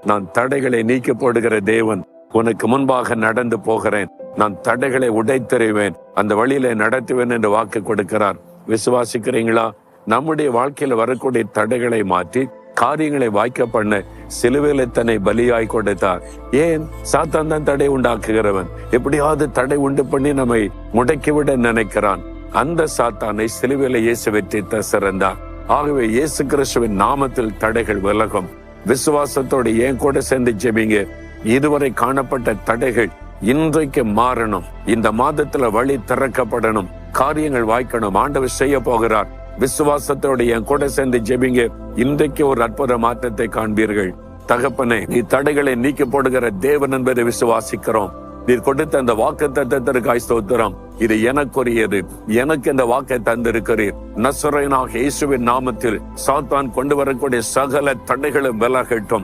நான் தடைகளை நீக்கி போடுகிற தேவன். உனக்கு முன்பாக நடந்து போகிறேன். நான் தடைகளை உடைத்தெறிவேன், அந்த வழியில நடத்துவேன் என்று வாக்கு கொடுக்கிறார். விசுவாசிக்கிறீங்களா? நம்முடைய வாழ்க்கையில வரக்கூடிய தடைகளை மாற்றி காரியங்களை வாய்க்க பண்ண சிலுவையில தன்னை பலியாய் கொடுத்தார். ஏன்? சாத்தான் தான் தடை உண்டாக்குகிறவன். எப்படியாவது தடை உண்டு பண்ணி நம்மை முடக்கிவிட நினைக்கிறான். அந்த சாத்தானை சிலுவையில இயேசு வெற்றி சிறந்தார். ஆகவே இயேசு கிறிஸ்துவின் நாமத்தில் தடைகள் விலகும். விசுவாசத்தோடு ஏன் கூட சேர்ந்து ஜெபிங்க. இதுவரை காணப்பட்ட தடைகள் இன்றைக்கு மாறணும். இந்த மாதத்துல வழி திறக்கப்படணும், காரியங்கள் வாய்க்கணும். ஆண்டவர் செய்ய போகிறார். விசுவாசத்தோடு என் கூட சேர்ந்து ஜெபிங்க. இன்றைக்கு ஒரு அற்புத மாற்றத்தை காண்பீர்கள். தகப்பனே, நீ தடைகளை நீக்கி போடுகிற தேவன் என்பதை விசுவாசிக்கிறோம். நீர் கொடுத்த அந்த வாக்கு தத்தத்திற்காய் ஸ்தோத்திரம். இது எனக்குரியது. எனக்கு இந்த வாக்கை தந்திருக்கிறீர். நசரேயனாகிய இயேசுவின் நாமத்தில் சாத்தான் கொண்டு வரக்கூடிய சகல தடைகளும் விலகட்டும்.